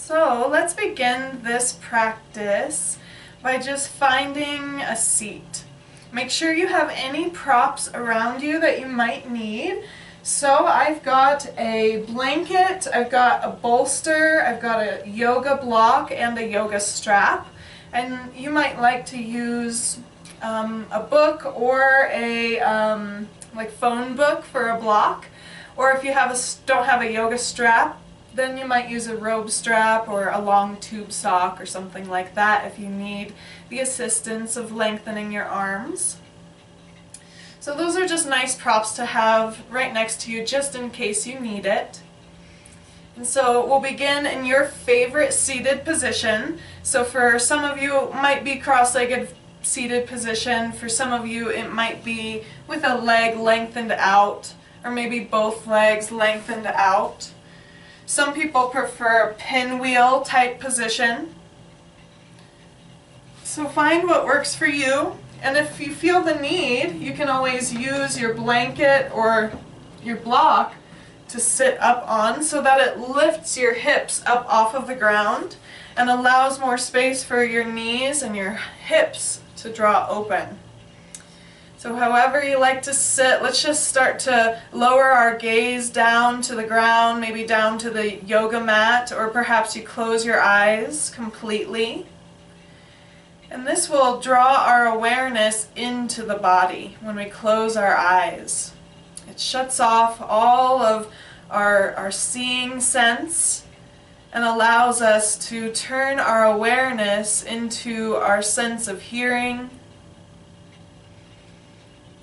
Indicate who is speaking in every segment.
Speaker 1: So let's begin this practice by just finding a seat. Make sure you have any props around you that you might need. So I've got a blanket, I've got a bolster, I've got a yoga block and a yoga strap. And you might like to use a book or a phone book for a block. Or if you don't have a yoga strap, then you might use a robe strap or a long tube sock or something like that if you need the assistance of lengthening your arms. So those are just nice props to have right next to you just in case you need it. And so we'll begin in your favorite seated position. So for some of you it might be cross-legged seated position, for some of you it might be with a leg lengthened out, or maybe both legs lengthened out. Some people prefer a pinwheel type position. So find what works for you, and if you feel the need, you can always use your blanket or your block to sit up on so that it lifts your hips up off of the ground and allows more space for your knees and your hips to draw open. So however you like to sit, let's just start to lower our gaze down to the ground, maybe down to the yoga mat, or perhaps you close your eyes completely. And this will draw our awareness into the body when we close our eyes. It shuts off all of our seeing sense and allows us to turn our awareness into our sense of hearing,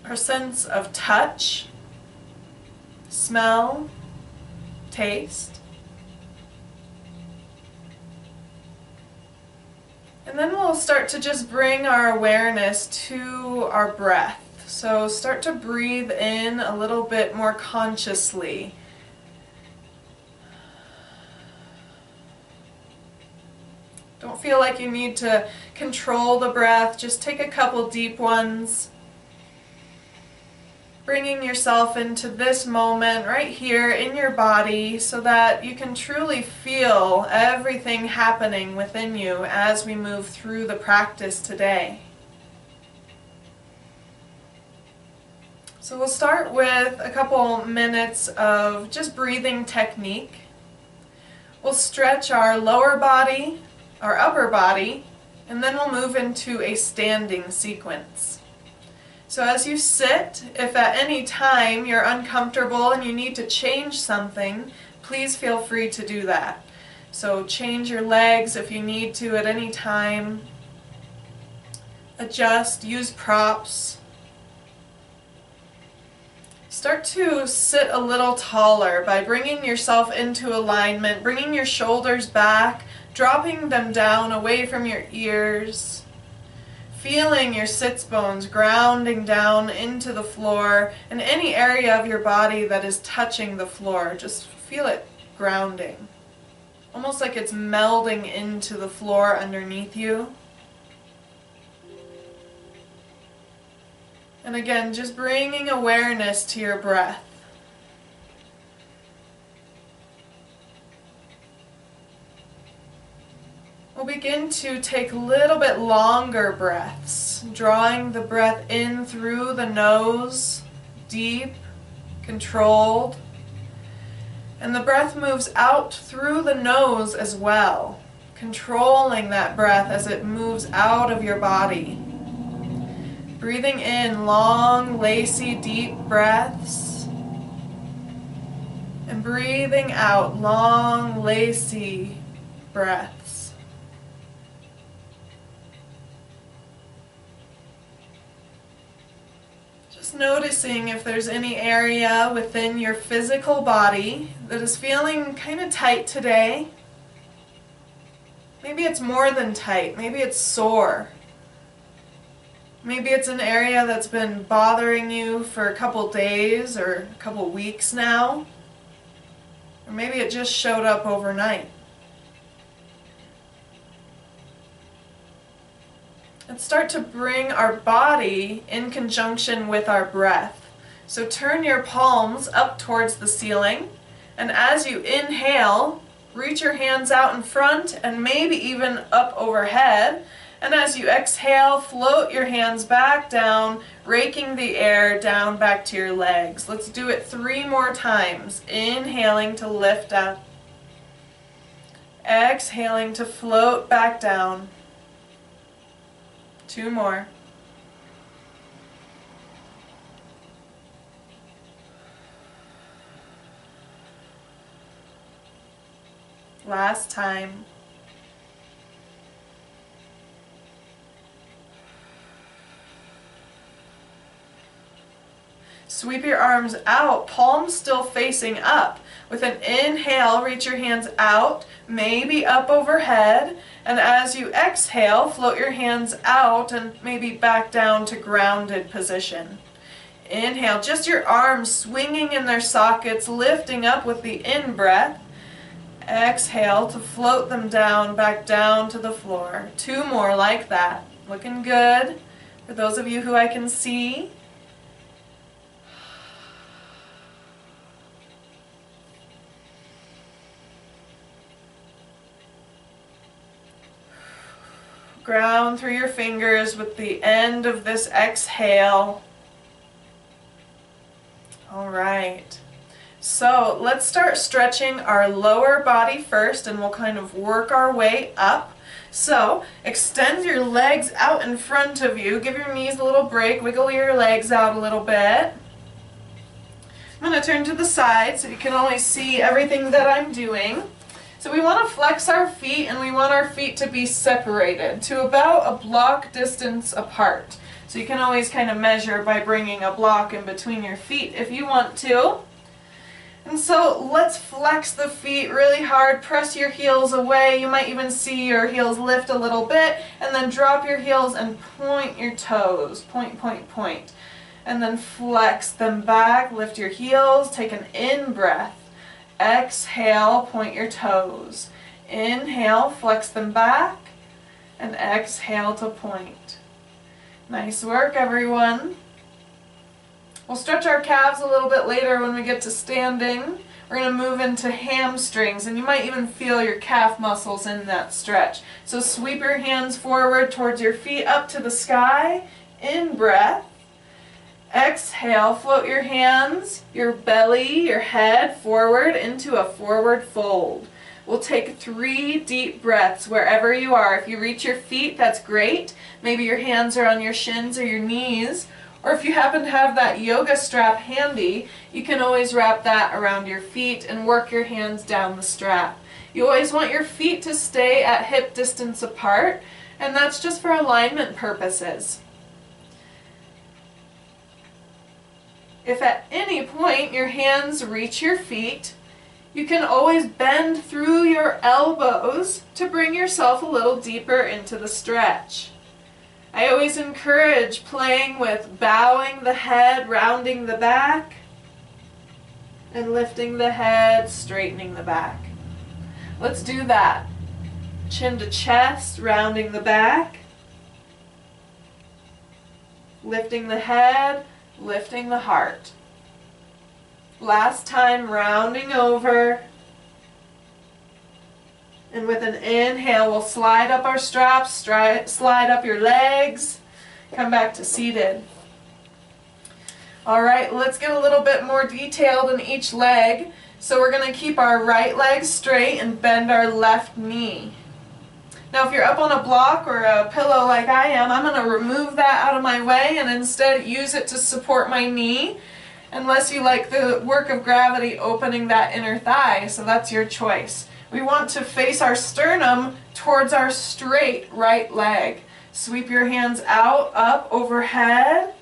Speaker 1: our sense of touch, smell, taste. And then we'll start to just bring our awareness to our breath. So start to breathe in a little bit more consciously. Don't feel like you need to control the breath, just take a couple deep ones. Bringing yourself into this moment right here in your body so that you can truly feel everything happening within you as we move through the practice today. So we'll start with a couple minutes of just breathing technique. We'll stretch our lower body, our upper body, and then we'll move into a standing sequence. So as you sit, if at any time you're uncomfortable and you need to change something, please feel free to do that. So change your legs if you need to at any time. Adjust, use props. Start to sit a little taller by bringing yourself into alignment, bringing your shoulders back, dropping them down away from your ears. Feeling your sits bones grounding down into the floor, and any area of your body that is touching the floor, just feel it grounding. Almost like it's melding into the floor underneath you. And again, just bringing awareness to your breath. We'll begin to take a little bit longer breaths, drawing the breath in through the nose, deep, controlled, and the breath moves out through the nose as well, controlling that breath as it moves out of your body. Breathing in long, lacy, deep breaths, and breathing out long, lacy breaths. Noticing if there's any area within your physical body that is feeling kind of tight today. Maybe it's more than tight, maybe it's sore. Maybe it's an area that's been bothering you for a couple days or a couple weeks now. Or maybe it just showed up overnight. Let's start to bring our body in conjunction with our breath. So turn your palms up towards the ceiling, and as you inhale, reach your hands out in front and maybe even up overhead. And as you exhale, float your hands back down, raking the air down back to your legs. Let's do it 3 more times. Inhaling to lift up. Exhaling to float back down. 2 more. Last time. Sweep your arms out, palms still facing up. With an inhale, reach your hands out, maybe up overhead. And as you exhale, float your hands out and maybe back down to grounded position. Inhale, just your arms swinging in their sockets, lifting up with the in-breath. Exhale to float them down, back down to the floor. 2 more like that. Looking good. For those of you who I can see. Ground through your fingers with the end of this exhale. All right. So let's start stretching our lower body first, and we'll kind of work our way up. So extend your legs out in front of you. Give your knees a little break. Wiggle your legs out a little bit. I'm going to turn to the side so you can always see everything that I'm doing. So we want to flex our feet, and we want our feet to be separated to about a block distance apart. So you can always kind of measure by bringing a block in between your feet if you want to. And so let's flex the feet really hard, press your heels away. You might even see your heels lift a little bit, and then drop your heels and point your toes. Point, point, point. And then flex them back, lift your heels, take an in-breath. Exhale, point your toes. Inhale, flex them back, and exhale to point. Nice work, everyone. We'll stretch our calves a little bit later when we get to standing. We're going to move into hamstrings, and you might even feel your calf muscles in that stretch. So sweep your hands forward towards your feet up to the sky. In breath. Exhale, float your hands, your belly, your head forward into a forward fold. We'll take 3 deep breaths wherever you are. If you reach your feet, that's great. Maybe your hands are on your shins or your knees. Or if you happen to have that yoga strap handy, you can always wrap that around your feet and work your hands down the strap. You always want your feet to stay at hip distance apart, and that's just for alignment purposes. If at any point your hands reach your feet, you can always bend through your elbows to bring yourself a little deeper into the stretch. I always encourage playing with bowing the head, rounding the back, and lifting the head, straightening the back. Let's do that. Chin to chest, rounding the back, lifting the head, lifting the heart. Last time, rounding over. And with an inhale, we'll slide up our straps, slide up your legs, come back to seated. All right, let's get a little bit more detailed in each leg. So we're going to keep our right leg straight and bend our left knee. Now if you're up on a block or a pillow like I am, I'm going to remove that out of my way and instead use it to support my knee, unless you like the work of gravity opening that inner thigh, so that's your choice. We want to face our sternum towards our straight right leg. Sweep your hands out, up, overhead,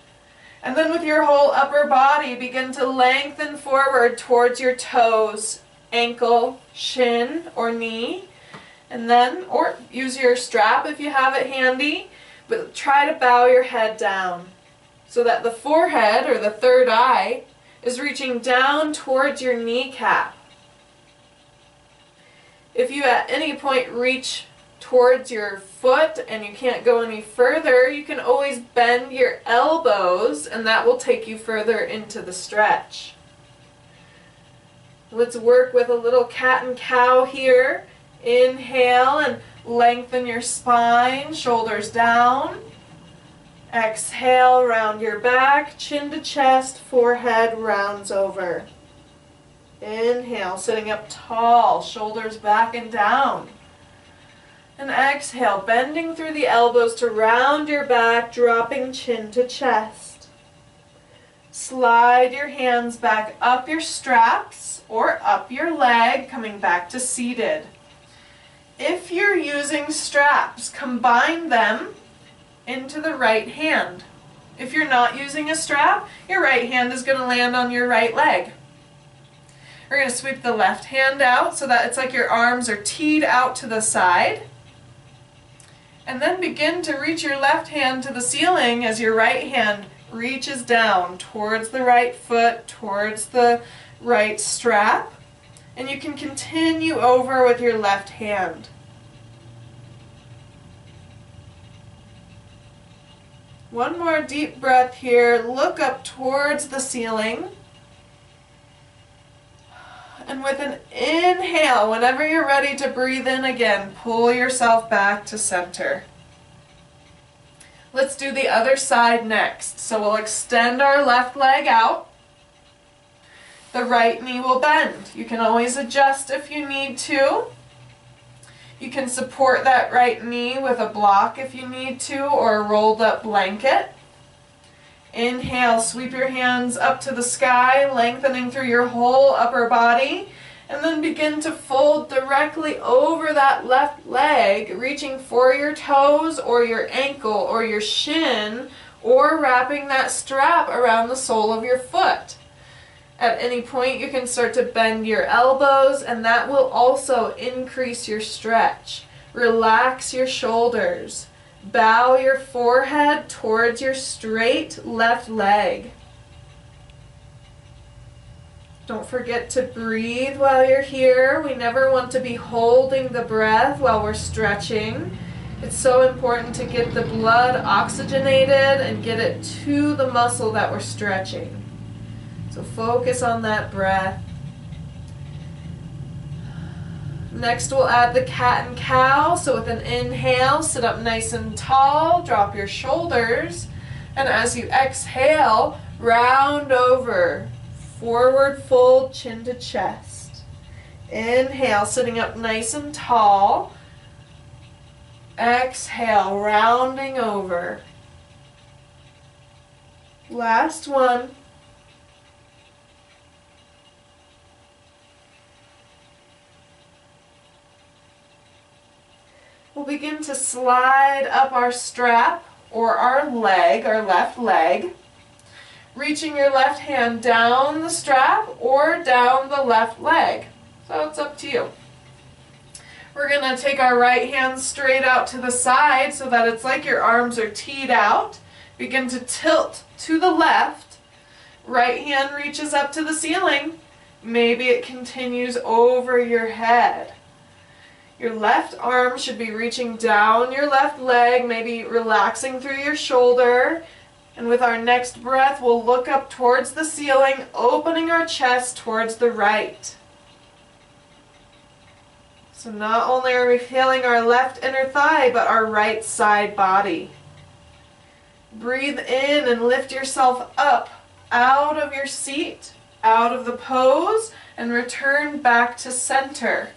Speaker 1: and then with your whole upper body begin to lengthen forward towards your toes, ankle, shin, or knee. And then, or use your strap if you have it handy, but try to bow your head down so that the forehead, or the third eye, is reaching down towards your kneecap. If you at any point reach towards your foot and you can't go any further, you can always bend your elbows, and that will take you further into the stretch. Let's work with a little cat and cow here. Inhale and lengthen your spine, shoulders down. Exhale, round your back, chin to chest, forehead rounds over. Inhale, sitting up tall, shoulders back and down. And exhale, bending through the elbows to round your back, dropping chin to chest. Slide your hands back up your straps or up your leg, coming back to seated. If you're using straps, combine them into the right hand. If you're not using a strap, your right hand is going to land on your right leg. We're going to sweep the left hand out so that it's like your arms are teed out to the side. And then begin to reach your left hand to the ceiling as your right hand reaches down towards the right foot, towards the right strap. And you can continue over with your left hand. One more deep breath here. Look up towards the ceiling. And with an inhale, whenever you're ready to breathe in again, pull yourself back to center. Let's do the other side next. So we'll extend our left leg out. The right knee will bend. You can always adjust if you need to. You can support that right knee with a block if you need to, or a rolled up blanket. Inhale, sweep your hands up to the sky, lengthening through your whole upper body, and then begin to fold directly over that left leg, reaching for your toes or your ankle or your shin, or wrapping that strap around the sole of your foot. At any point you can start to bend your elbows, and that will also increase your stretch. Relax your shoulders. Bow your forehead towards your straight left leg. Don't forget to breathe while you're here. We never want to be holding the breath while we're stretching. It's so important to get the blood oxygenated and get it to the muscle that we're stretching. So focus on that breath. Next we'll add the cat and cow. So with an inhale, sit up nice and tall, drop your shoulders, and as you exhale, round over, forward fold, chin to chest. Inhale, sitting up nice and tall. Exhale, rounding over. Last one. We'll begin to slide up our strap or our leg, our left leg, reaching your left hand down the strap or down the left leg. So it's up to you. We're going to take our right hand straight out to the side so that it's like your arms are teed out. Begin to tilt to the left. Right hand reaches up to the ceiling. Maybe it continues over your head. Your left arm should be reaching down your left leg, maybe relaxing through your shoulder. And with our next breath, we'll look up towards the ceiling, opening our chest towards the right. So not only are we feeling our left inner thigh, but our right side body. Breathe in and lift yourself up out of your seat, out of the pose, and return back to center.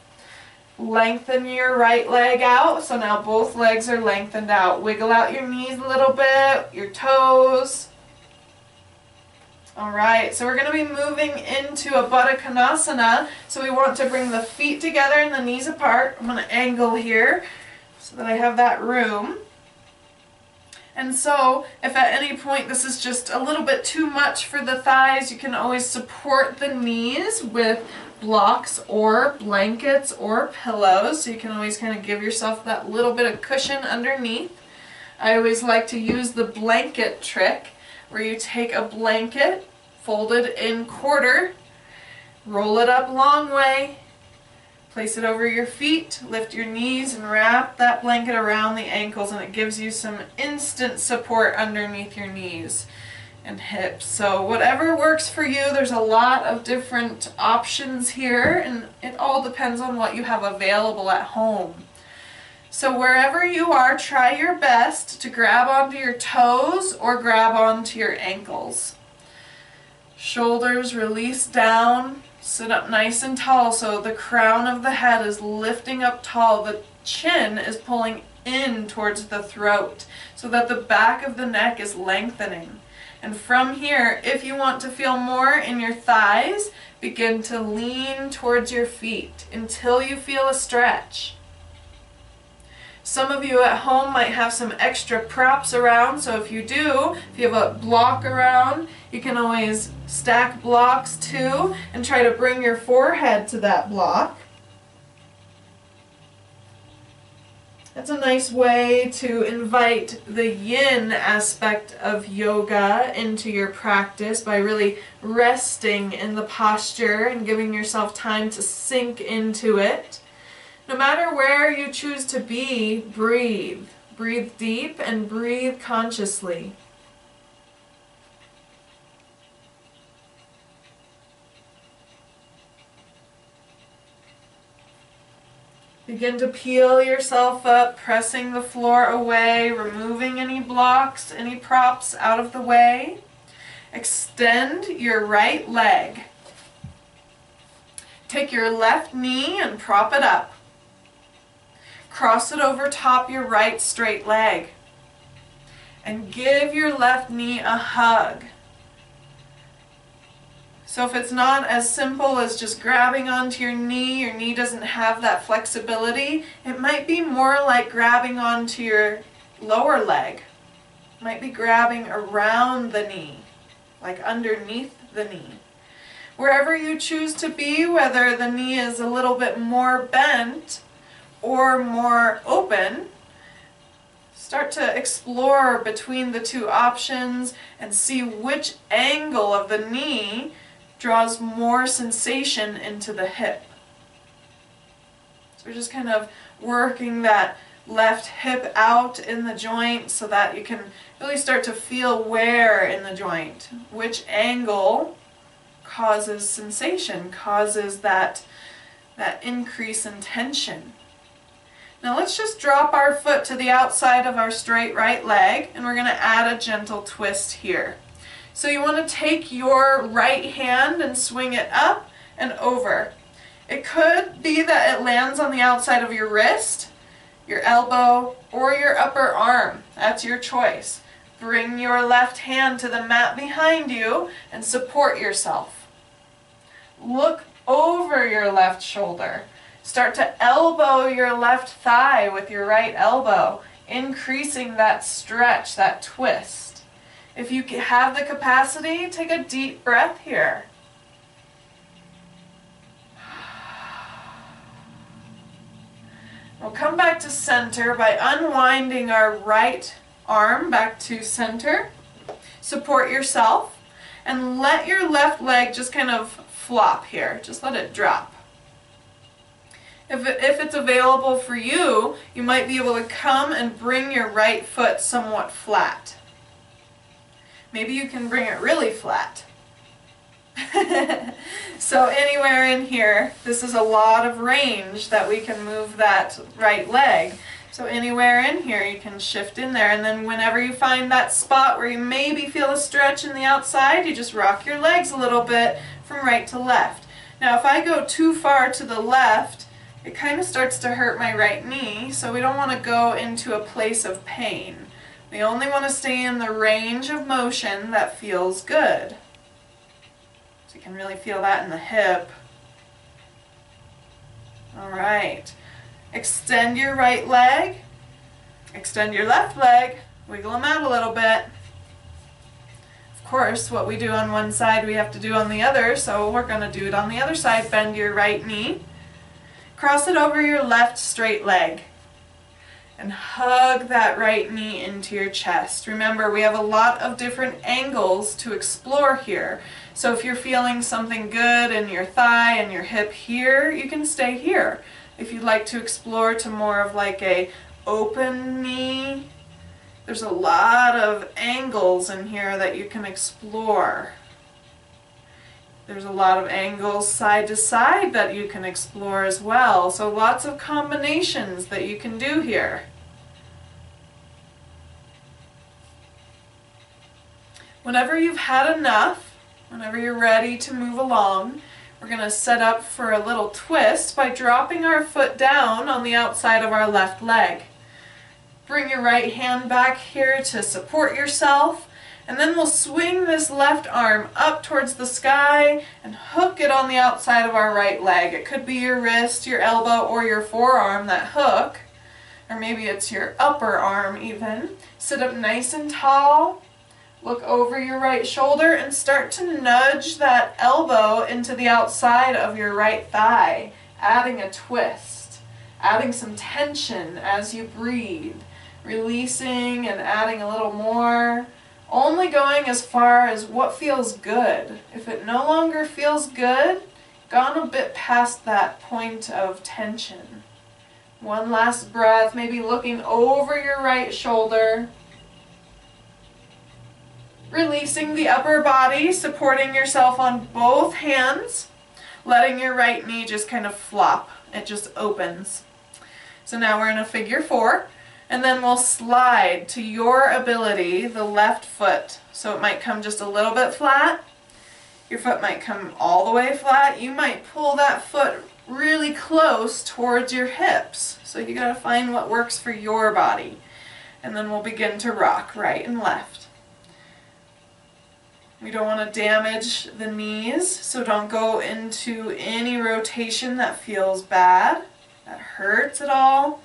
Speaker 1: Lengthen your right leg out, so now both legs are lengthened out. Wiggle out your knees a little bit, your toes. Alright, so we're going to be moving into a Baddha Konasana. So we want to bring the feet together and the knees apart. I'm going to angle here so that I have that room. And so, if at any point this is just a little bit too much for the thighs, you can always support the knees with blocks or blankets or pillows. So you can always kind of give yourself that little bit of cushion underneath. I always like to use the blanket trick, where you take a blanket folded in quarter, roll it up long way, place it over your feet, lift your knees, and wrap that blanket around the ankles, and it gives you some instant support underneath your knees. and hips. So whatever works for you, there's a lot of different options here, and it all depends on what you have available at home. So wherever you are, try your best to grab onto your toes or grab onto your ankles. Shoulders release down, sit up nice and tall so the crown of the head is lifting up tall. The chin is pulling in towards the throat so that the back of the neck is lengthening. And from here, if you want to feel more in your thighs, begin to lean towards your feet until you feel a stretch. Some of you at home might have some extra props around, so if you do, if you have a block around, you can always stack blocks too and try to bring your forehead to that block. That's a nice way to invite the yin aspect of yoga into your practice by really resting in the posture and giving yourself time to sink into it. No matter where you choose to be, breathe. Breathe deep and breathe consciously. Begin to peel yourself up, pressing the floor away, removing any blocks, any props out of the way. Extend your right leg. Take your left knee and prop it up. Cross it over top your right straight leg. And give your left knee a hug. So if it's not as simple as just grabbing onto your knee doesn't have that flexibility, it might be more like grabbing onto your lower leg. It might be grabbing around the knee, like underneath the knee. Wherever you choose to be, whether the knee is a little bit more bent or more open, start to explore between the two options and see which angle of the knee draws more sensation into the hip. So we're just kind of working that left hip out in the joint so that you can really start to feel where in the joint, which angle causes sensation, causes that increase in tension. Now let's just drop our foot to the outside of our straight right leg, and we're going to add a gentle twist here. So you want to take your right hand and swing it up and over. It could be that it lands on the outside of your wrist, your elbow, or your upper arm. That's your choice. Bring your left hand to the mat behind you and support yourself. Look over your left shoulder. Start to elbow your left thigh with your right elbow, increasing that stretch, that twist. If you have the capacity, take a deep breath here. We'll come back to center by unwinding our right arm back to center. Support yourself and let your left leg just kind of flop here. Just let it drop. If it's available for you, you might be able to come and bring your right foot somewhat flat. Maybe you can bring it really flat. So anywhere in here, this is a lot of range that we can move that right leg. So anywhere in here you can shift in there, and then whenever you find that spot where you maybe feel a stretch in the outside, you just rock your legs a little bit from right to left. Now if I go too far to the left, it kind of starts to hurt my right knee, so we don't want to go into a place of pain. We only want to stay in the range of motion that feels good. So you can really feel that in the hip. Alright. Extend your right leg. Extend your left leg. Wiggle them out a little bit. Of course, what we do on one side we have to do on the other, so we're going to do it on the other side. Bend your right knee. Cross it over your left straight leg. And hug that right knee into your chest. Remember, we have a lot of different angles to explore here. So if you're feeling something good in your thigh and your hip here, you can stay here. If you'd like to explore to more of like a open knee, There's a lot of angles in here that you can explore. There's a lot of angles side to side that you can explore as well. So lots of combinations that you can do here. Whenever you've had enough, whenever you're ready to move along, we're going to set up for a little twist by dropping our foot down on the outside of our left leg. Bring your right hand back here to support yourself, and then we'll swing this left arm up towards the sky and hook it on the outside of our right leg. It could be your wrist, your elbow, or your forearm that hook, or maybe it's your upper arm even. Sit up nice and tall. Look over your right shoulder and start to nudge that elbow into the outside of your right thigh, adding a twist, adding some tension as you breathe, releasing and adding a little more, only going as far as what feels good. If it no longer feels good, gone a bit past that point of tension. One last breath, maybe looking over your right shoulder. Releasing the upper body, supporting yourself on both hands, letting your right knee just kind of flop. It just opens. So now we're in a figure four, and then we'll slide to your ability the left foot. So it might come just a little bit flat. Your foot might come all the way flat. You might pull that foot really close towards your hips. So you gotta find what works for your body. And then we'll begin to rock right and left. We don't want to damage the knees, so don't go into any rotation that feels bad, that hurts at all.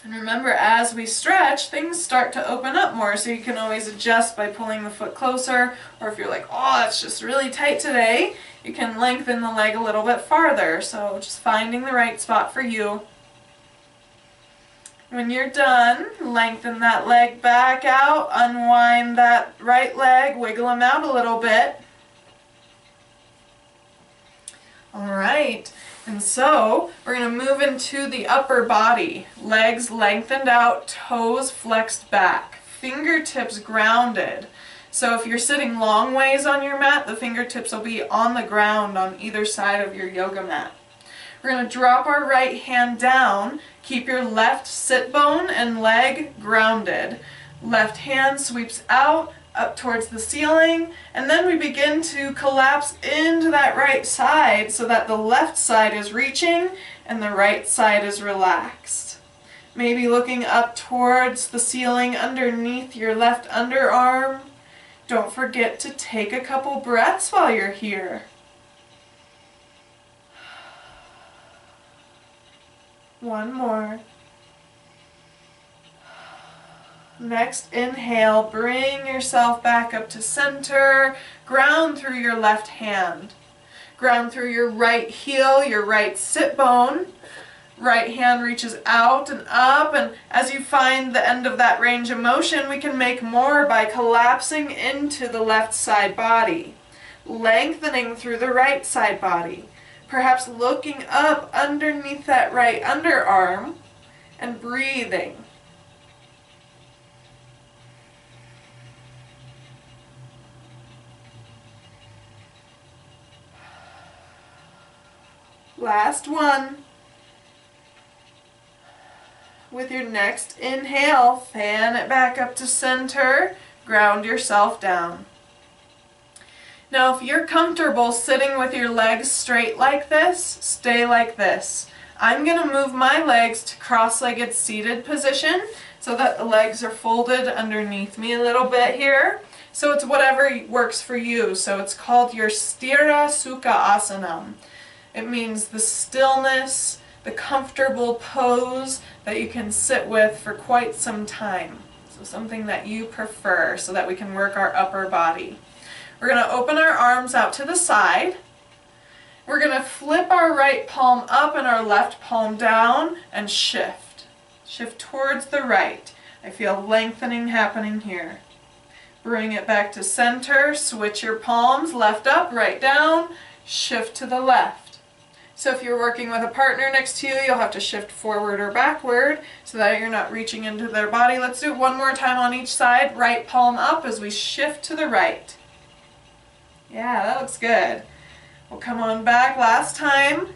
Speaker 1: And remember, as we stretch, things start to open up more, so you can always adjust by pulling the foot closer, or if you're like, oh, that's just really tight today, you can lengthen the leg a little bit farther. So just finding the right spot for you. When you're done, lengthen that leg back out, unwind that right leg, wiggle them out a little bit. Alright, and so we're going to move into the upper body. Legs lengthened out, toes flexed back, fingertips grounded. So if you're sitting long ways on your mat, the fingertips will be on the ground on either side of your yoga mat. We're going to drop our right hand down. Keep your left sit bone and leg grounded. Left hand sweeps out, up towards the ceiling, and then we begin to collapse into that right side so that the left side is reaching and the right side is relaxed. Maybe looking up towards the ceiling underneath your left underarm. Don't forget to take a couple breaths while you're here. One more. Next inhale, bring yourself back up to center. Ground through your left hand. Ground through your right heel, your right sit bone. Right hand reaches out and up, and as you find the end of that range of motion, we can make more by collapsing into the left side body. Lengthening through the right side body. Perhaps looking up underneath that right underarm and breathing. Last one. With your next inhale, fan it back up to center, ground yourself down. Now if you're comfortable sitting with your legs straight like this, stay like this. I'm going to move my legs to cross-legged seated position so that the legs are folded underneath me a little bit here. So it's whatever works for you. So it's called your Sthira Sukha Asanam. It means the stillness, the comfortable pose that you can sit with for quite some time. So something that you prefer so that we can work our upper body. We're going to open our arms out to the side. We're going to flip our right palm up and our left palm down and shift. Shift towards the right. I feel lengthening happening here. Bring it back to center. Switch your palms, left up, right down. Shift to the left. So if you're working with a partner next to you, you'll have to shift forward or backward so that you're not reaching into their body. Let's do it one more time on each side. Right palm up as we shift to the right. Yeah, that looks good. We'll come on back last time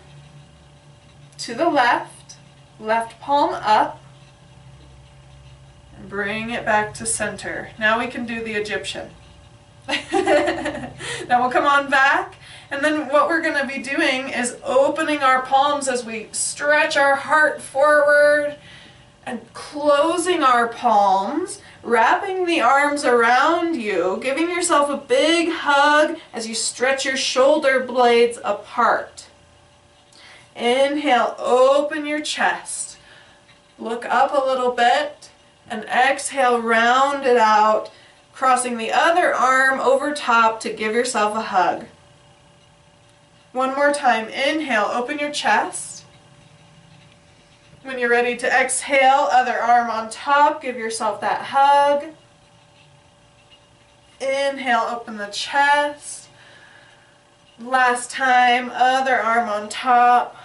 Speaker 1: to the left. Left palm up. And bring it back to center. Now we can do the Egyptian. Now we'll come on back, and then what we're going to be doing is opening our palms as we stretch our heart forward and closing our palms, wrapping the arms around you, giving yourself a big hug as you stretch your shoulder blades apart. Inhale, open your chest. Look up a little bit, and exhale, round it out, crossing the other arm over top to give yourself a hug. One more time. Inhale, open your chest. When you're ready to exhale, other arm on top, give yourself that hug. Inhale, open the chest. Last time, other arm on top.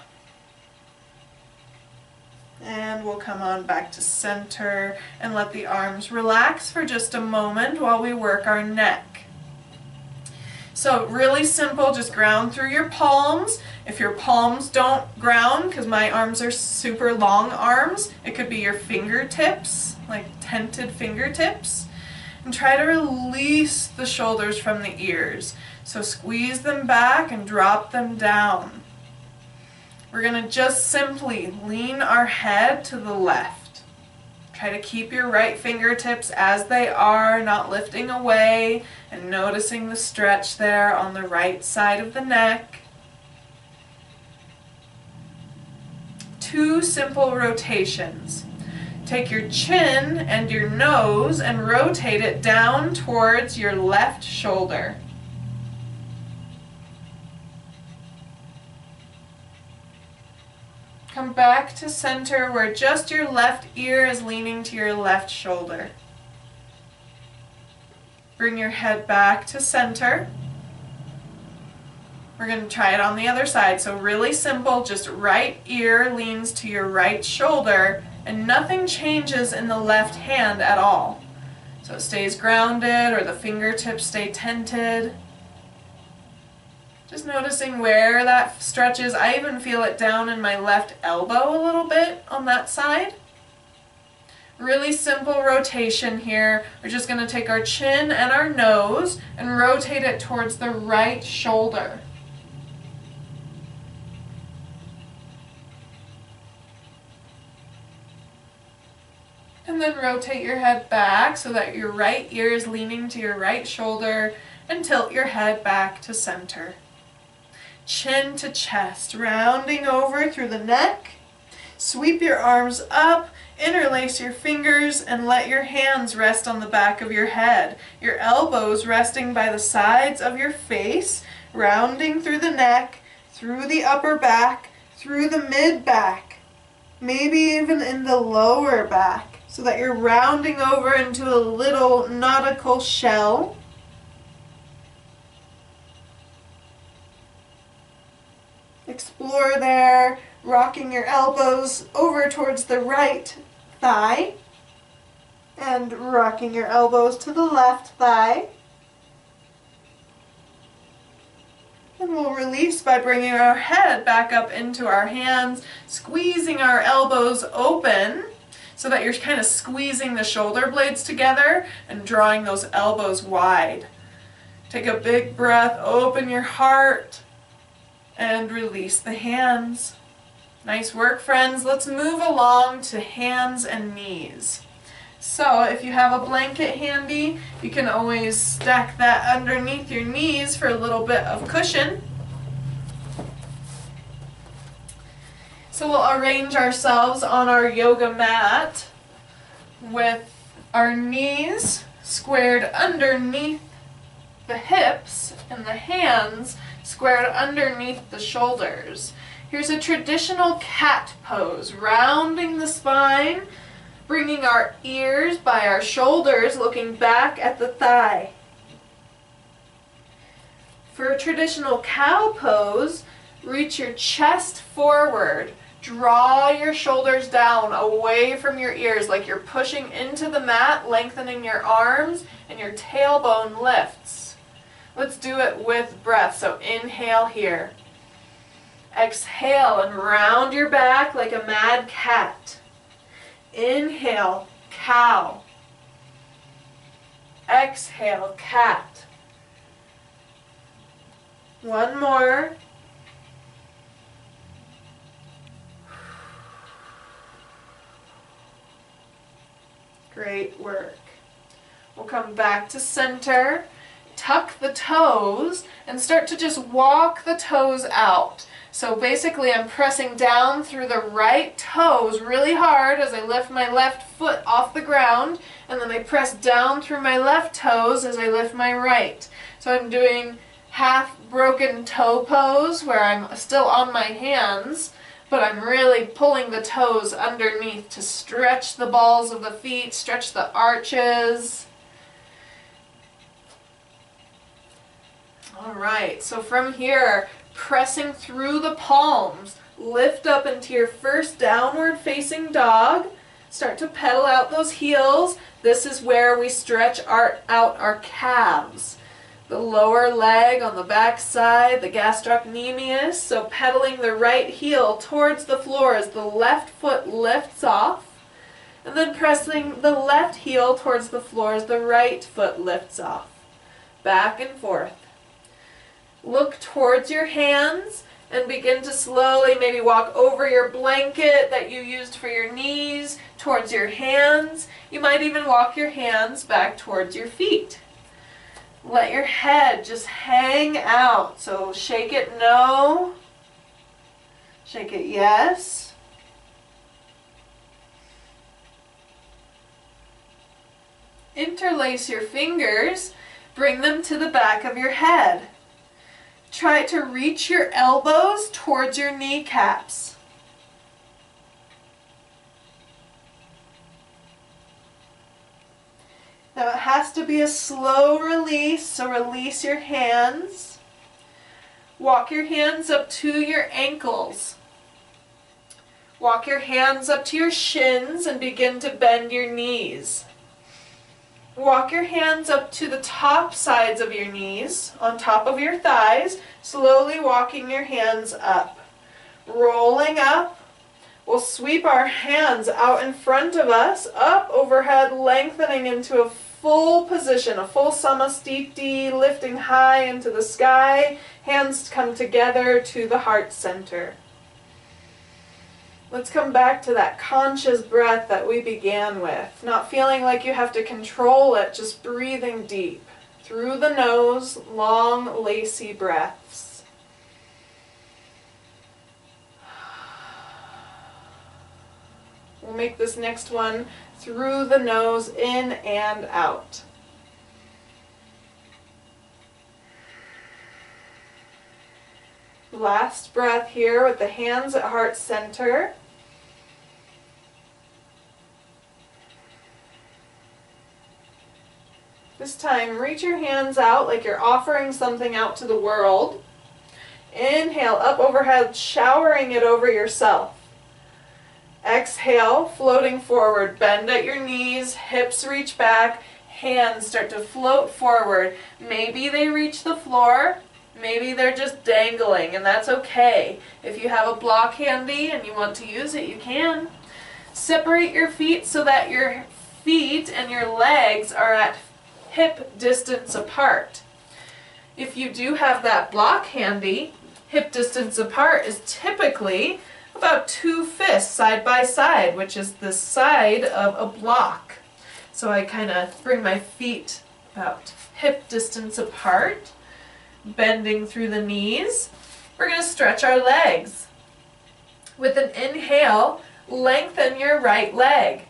Speaker 1: And we'll come on back to center and let the arms relax for just a moment while we work our neck. So really simple, just ground through your palms. If your palms don't ground, because my arms are super long arms, it could be your fingertips, like tented fingertips. And try to release the shoulders from the ears. So squeeze them back and drop them down. We're going to just simply lean our head to the left. Try to keep your right fingertips as they are, not lifting away, and noticing the stretch there on the right side of the neck. 2 simple rotations. Take your chin and your nose and rotate it down towards your left shoulder. Come back to center where just your left ear is leaning to your left shoulder. Bring your head back to center. We're going to try it on the other side. So really simple, just right ear leans to your right shoulder and nothing changes in the left hand at all. So it stays grounded or the fingertips stay tented. Just noticing where that stretches. I even feel it down in my left elbow a little bit on that side. Really simple rotation here. We're just going to take our chin and our nose and rotate it towards the right shoulder. And then rotate your head back so that your right ear is leaning to your right shoulder and tilt your head back to center. Chin to chest, rounding over through the neck. Sweep your arms up, interlace your fingers, and let your hands rest on the back of your head. Your elbows resting by the sides of your face, rounding through the neck, through the upper back, through the mid back, maybe even in the lower back, so that you're rounding over into a little nautical shell. Explore there, rocking your elbows over towards the right thigh and rocking your elbows to the left thigh. And we'll release by bringing our head back up into our hands, squeezing our elbows open so that you're kind of squeezing the shoulder blades together and drawing those elbows wide. Take a big breath, open your heart, and release the hands. Nice work, friends. Let's move along to hands and knees. So if you have a blanket handy, you can always stack that underneath your knees for a little bit of cushion. So we'll arrange ourselves on our yoga mat with our knees squared underneath the hips and the hands squared underneath the shoulders. Here's a traditional cat pose, rounding the spine, bringing our ears by our shoulders, looking back at the thigh. For a traditional cow pose, Reach your chest forward. Draw your shoulders down away from your ears like you're pushing into the mat, lengthening your arms, and your tailbone lifts. Let's do it with breath. So inhale here. Exhale and round your back like a mad cat. Inhale, cow. Exhale, cat. One more. Great work. We'll come back to center, tuck the toes, and start to just walk the toes out. So basically I'm pressing down through the right toes really hard as I lift my left foot off the ground, and then I press down through my left toes as I lift my right. So I'm doing half broken toe pose where I'm still on my hands, but I'm really pulling the toes underneath to stretch the balls of the feet, stretch the arches. All right, so from here, pressing through the palms, lift up into your first downward facing dog. Start to pedal out those heels. This is where we stretch out our calves. The lower leg on the back side, the gastrocnemius, so pedaling the right heel towards the floor as the left foot lifts off, and then pressing the left heel towards the floor as the right foot lifts off. Back and forth. Look towards your hands and begin to slowly maybe walk over your blanket that you used for your knees towards your hands. You might even walk your hands back towards your feet. Let your head just hang out. So shake it no, shake it yes. Interlace your fingers, bring them to the back of your head. Try to reach your elbows towards your kneecaps. Now it has to be a slow release, so release your hands. Walk your hands up to your ankles. Walk your hands up to your shins and begin to bend your knees. Walk your hands up to the top sides of your knees, on top of your thighs, slowly walking your hands up. Rolling up. We'll sweep our hands out in front of us, up overhead, lengthening into a full position, a full samastiti, lifting high into the sky. Hands come together to the heart center. Let's come back to that conscious breath that we began with. Not feeling like you have to control it, just breathing deep. Through the nose, long, lacy breaths. We'll make this next one through the nose, in and out. Last breath here with the hands at heart center. This time, reach your hands out like you're offering something out to the world. Inhale, up overhead, showering it over yourself. Exhale, floating forward. Bend at your knees, hips reach back, hands start to float forward. Maybe they reach the floor, maybe they're just dangling, and that's okay. If you have a block handy and you want to use it, you can. Separate your feet so that your feet and your legs are at hip distance apart. If you do have that block handy, hip distance apart is typically about 2 fists side by side, which is the side of a block. So I kind of bring my feet about hip distance apart, bending through the knees. We're going to stretch our legs. With an inhale, lengthen your right leg.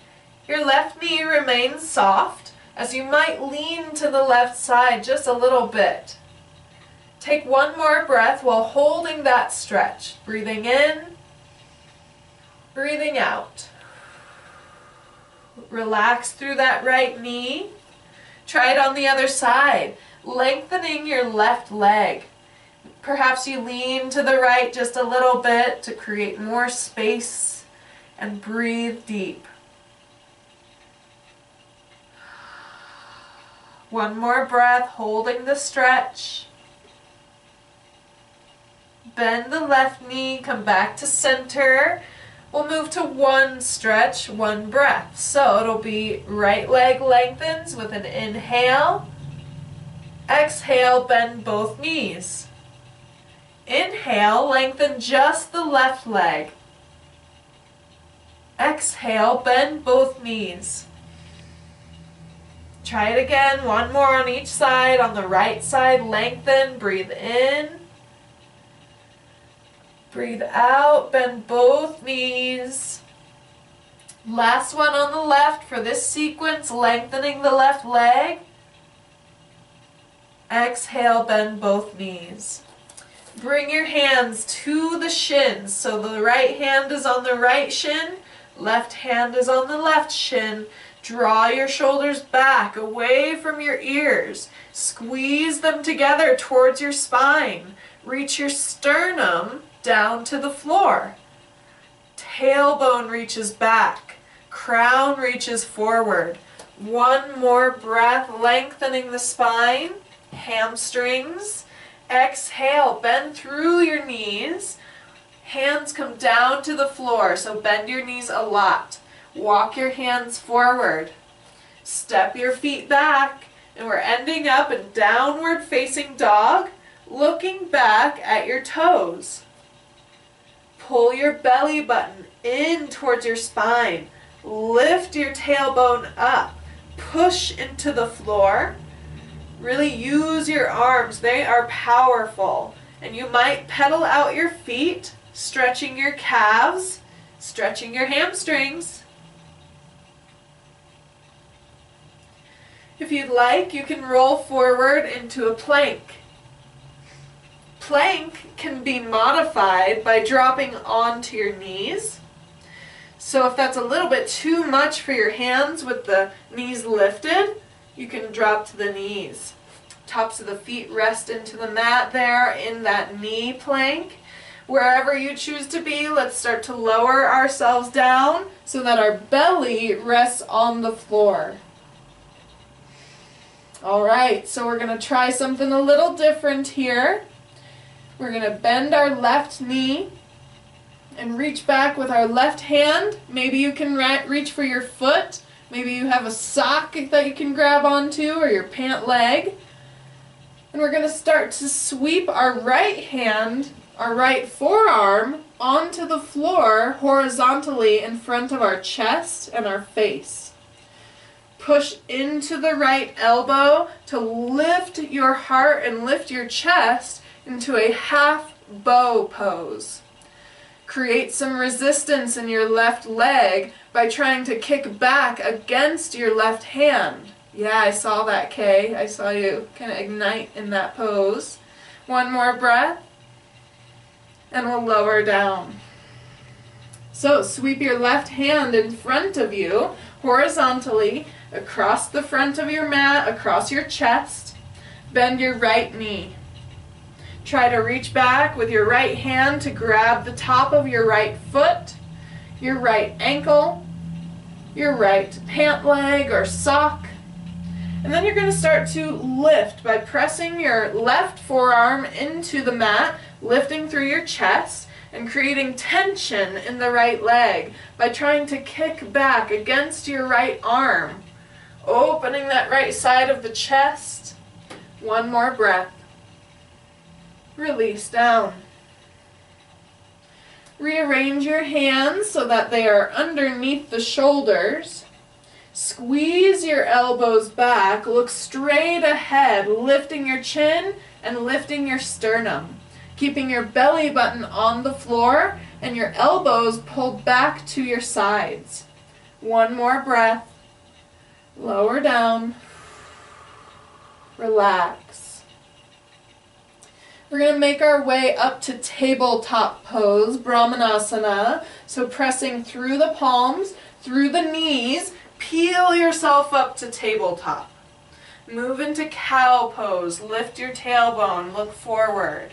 Speaker 1: Your left knee remains soft, as you might lean to the left side just a little bit. Take one more breath while holding that stretch. Breathing in, breathing out. Relax through that right knee. Try it on the other side. Lengthening your left leg. Perhaps you lean to the right just a little bit to create more space and breathe deep. One more breath, holding the stretch. Bend the left knee, come back to center. We'll move to one stretch, one breath. So it'll be right leg lengthens with an inhale. Exhale, bend both knees. Inhale, lengthen just the left leg. Exhale, bend both knees. Try it again, one more on each side. On the right side, lengthen, breathe in. Breathe out, bend both knees. Last one on the left for this sequence, lengthening the left leg. Exhale, bend both knees. Bring your hands to the shins. So the right hand is on the right shin, left hand is on the left shin. Draw your shoulders back, away from your ears. Squeeze them together towards your spine. Reach your sternum down to the floor. Tailbone reaches back. Crown reaches forward. One more breath, lengthening the spine. Hamstrings. Exhale, bend through your knees. Hands come down to the floor, so bend your knees a lot. Walk your hands forward. Step your feet back, and we're ending up in downward facing dog, looking back at your toes. Pull your belly button in towards your spine. Lift your tailbone up. Push into the floor. Really use your arms. They are powerful. And you might pedal out your feet, stretching your calves, stretching your hamstrings. If you'd like, you can roll forward into a plank. Plank can be modified by dropping onto your knees. So if that's a little bit too much for your hands with the knees lifted, you can drop to the knees. Tops of the feet rest into the mat there in that knee plank. Wherever you choose to be, let's start to lower ourselves down so that our belly rests on the floor. Alright, so we're going to try something a little different here. We're going to bend our left knee and reach back with our left hand. Maybe you can reach for your foot. Maybe you have a sock that you can grab onto or your pant leg. And we're going to start to sweep our right hand, our right forearm, onto the floor horizontally in front of our chest and our face. Push into the right elbow to lift your heart and lift your chest into a half bow pose. Create some resistance in your left leg by trying to kick back against your left hand. Yeah, I saw that, Kay. I saw you kind of ignite in that pose. One more breath, and we'll lower down. So sweep your left hand in front of you, horizontally, across the front of your mat, across your chest. Bend your right knee. Try to reach back with your right hand to grab the top of your right foot, your right ankle, your right pant leg or sock. And then you're going to start to lift by pressing your left forearm into the mat, lifting through your chest, and creating tension in the right leg by trying to kick back against your right arm, opening that right side of the chest. One more breath. Release down. Rearrange your hands so that they are underneath the shoulders. Squeeze your elbows back, look straight ahead, lifting your chin and lifting your sternum. Keeping your belly button on the floor and your elbows pulled back to your sides. One more breath. Lower down. Relax. We're going to make our way up to tabletop pose, Brahmanasana. So pressing through the palms, through the knees, peel yourself up to tabletop. Move into cow pose, lift your tailbone, look forward.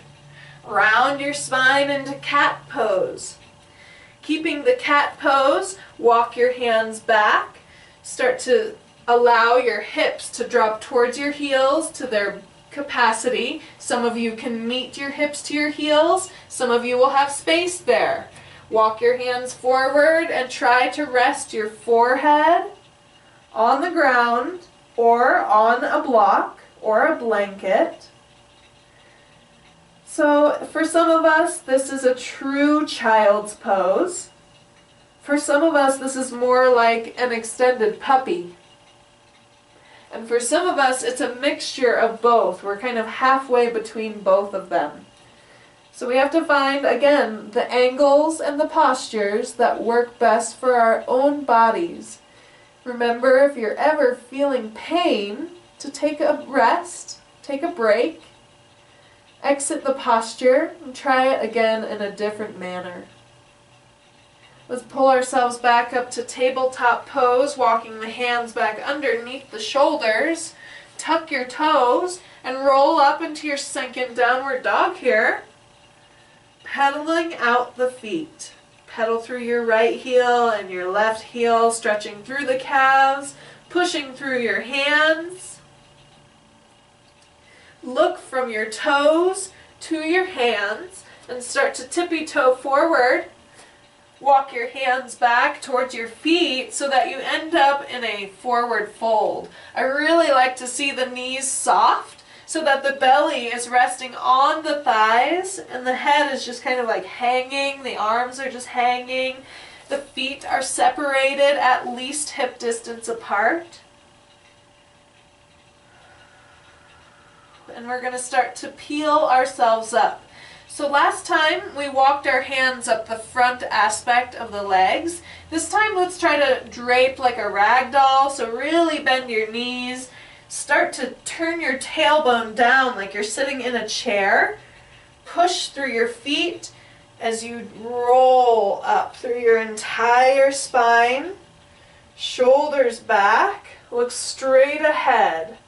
Speaker 1: Round your spine into cat pose. Keeping the cat pose, walk your hands back. Start to allow your hips to drop towards your heels to their capacity. Some of you can meet your hips to your heels. Some of you will have space there. Walk your hands forward and try to rest your forehead on the ground or on a block or a blanket. So for some of us, this is a true child's pose. For some of us, this is more like an extended puppy. And for some of us, it's a mixture of both. We're kind of halfway between both of them. So we have to find, again, the angles and the postures that work best for our own bodies. Remember, if you're ever feeling pain, to take a rest, take a break, exit the posture, and try it again in a different manner. Let's pull ourselves back up to tabletop pose, walking the hands back underneath the shoulders. Tuck your toes and roll up into your second downward dog here. Pedaling out the feet. Pedal through your right heel and your left heel, stretching through the calves, pushing through your hands. Look from your toes to your hands and start to tippy-toe forward. Walk your hands back towards your feet so that you end up in a forward fold. I really like to see the knees soft so that the belly is resting on the thighs and the head is just kind of like hanging, the arms are just hanging, the feet are separated at least hip distance apart. And we're going to start to peel ourselves up. So last time we walked our hands up the front aspect of the legs. This time let's try to drape like a rag doll. So really bend your knees. Start to turn your tailbone down like you're sitting in a chair. Push through your feet as you roll up through your entire spine. Shoulders back. Look straight ahead.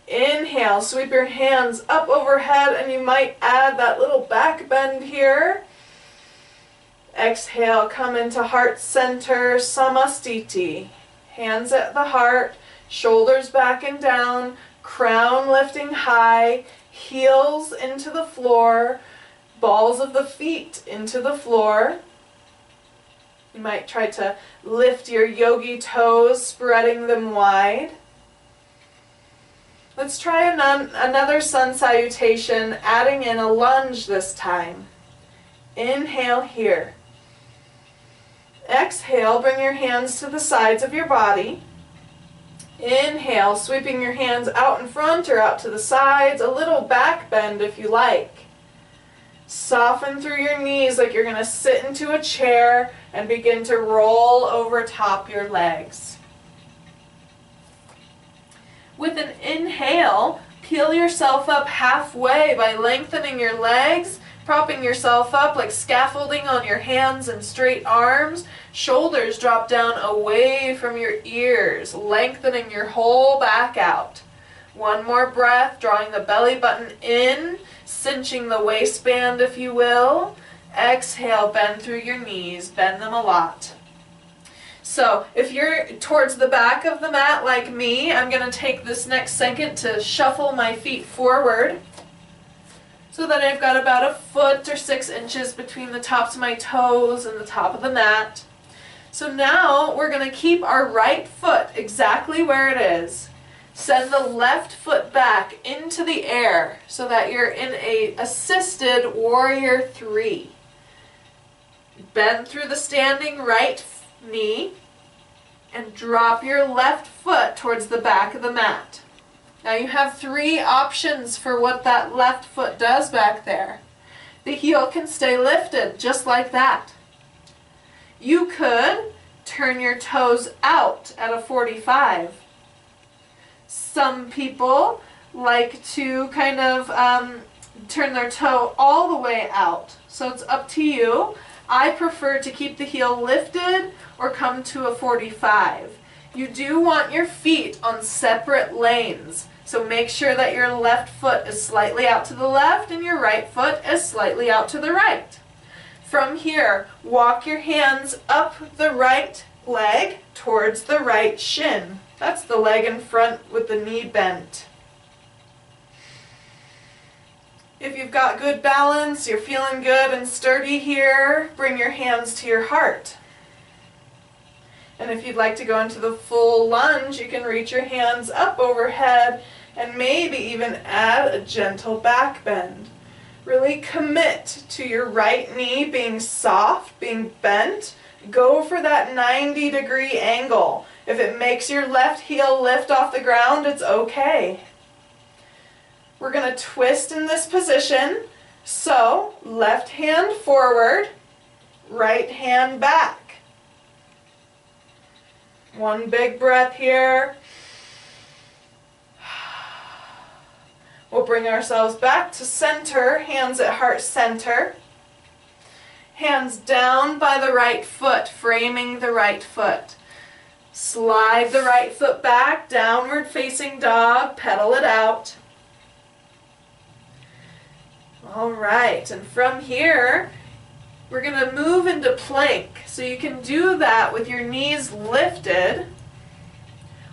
Speaker 1: Inhale, sweep your hands up overhead, and you might add that little back bend here. Exhale, come into heart center, Samastiti. Hands at the heart, shoulders back and down, crown lifting high, heels into the floor, balls of the feet into the floor. You might try to lift your yogi toes, spreading them wide. Let's try another sun salutation, adding in a lunge this time. Inhale here. Exhale, bring your hands to the sides of your body. Inhale, sweeping your hands out in front or out to the sides, a little back bend if you like. Soften through your knees like you're going to sit into a chair and begin to roll over top your legs. With an inhale, peel yourself up halfway by lengthening your legs, propping yourself up like scaffolding on your hands and straight arms. Shoulders drop down away from your ears, lengthening your whole back out. One more breath, drawing the belly button in, cinching the waistband if you will. Exhale, bend through your knees, bend them a lot. So if you're towards the back of the mat like me, I'm going to take this next second to shuffle my feet forward so that I've got about a foot or 6 inches between the tops of my toes and the top of the mat. So now we're going to keep our right foot exactly where it is. Send the left foot back into the air so that you're in a assisted warrior 3. Bend through the standing right knee and drop your left foot towards the back of the mat. Now you have 3 options for what that left foot does back there. The heel can stay lifted just like that. You could turn your toes out at a 45. Some people like to kind of turn their toe all the way out, so it's up to you. I prefer to keep the heel lifted or come to a 45. You do want your feet on separate lanes. So make sure that your left foot is slightly out to the left and your right foot is slightly out to the right. From here, walk your hands up the right leg towards the right shin. That's the leg in front with the knee bent. If you've got good balance, you're feeling good and sturdy here, bring your hands to your heart. And if you'd like to go into the full lunge, you can reach your hands up overhead and maybe even add a gentle back bend. Really commit to your right knee being soft, being bent. Go for that 90-degree angle. If it makes your left heel lift off the ground, it's okay. We're going to twist in this position. So, left hand forward, right hand back. One big breath here. We'll bring ourselves back to center, hands at heart center. Hands down by the right foot, framing the right foot. Slide the right foot back, downward facing dog, pedal it out. All right, and from here, we're going to move into plank. So you can do that with your knees lifted,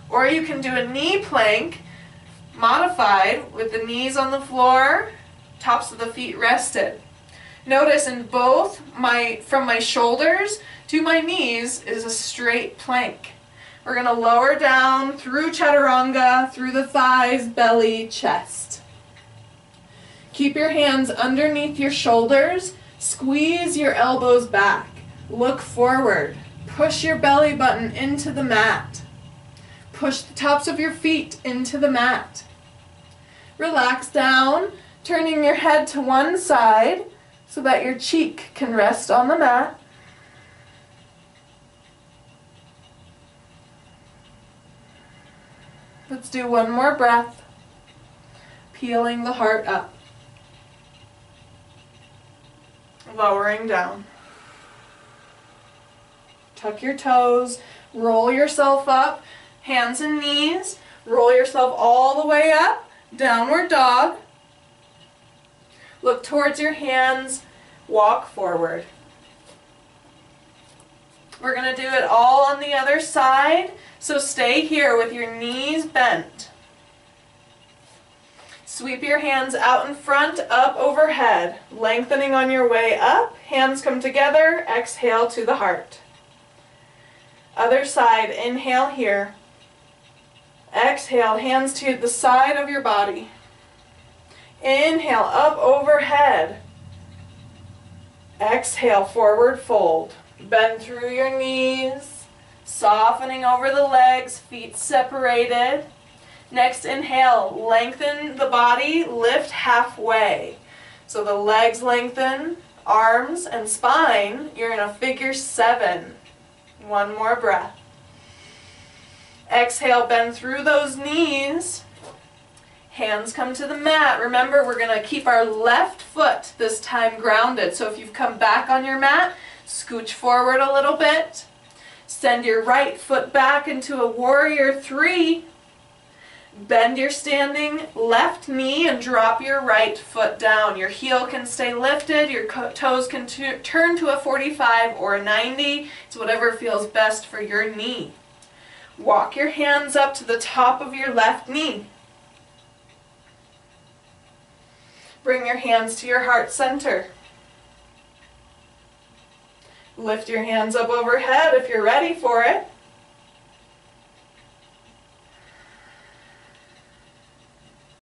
Speaker 1: or you can do a knee plank modified with the knees on the floor, tops of the feet rested. Notice in both, from my shoulders to my knees is a straight plank. We're going to lower down through chaturanga, through the thighs, belly, chest. Keep your hands underneath your shoulders. Squeeze your elbows back. Look forward. Push your belly button into the mat. Push the tops of your feet into the mat. Relax down, turning your head to one side so that your cheek can rest on the mat. Let's do one more breath, peeling the heart up. Lowering down. Tuck your toes, roll yourself up, hands and knees, roll yourself all the way up, downward dog. Look towards your hands, walk forward. We're going to do it all on the other side, so stay here with your knees bent. Sweep your hands out in front, up overhead, lengthening on your way up. Hands come together, exhale to the heart. Other side, inhale here. Exhale, hands to the side of your body. Inhale, up overhead. Exhale, forward fold. Bend through your knees, softening over the legs, feet separated. Next, inhale, lengthen the body, lift halfway. So the legs lengthen, arms and spine, you're in a figure 7. One more breath. Exhale, bend through those knees. Hands come to the mat. Remember, we're going to keep our left foot this time grounded. So if you've come back on your mat, scooch forward a little bit. Send your right foot back into a warrior 3. Bend your standing left knee and drop your right foot down. Your heel can stay lifted, your toes can turn to a 45 or a 90. It's whatever feels best for your knee. Walk your hands up to the top of your left knee. Bring your hands to your heart center. Lift your hands up overhead if you're ready for it.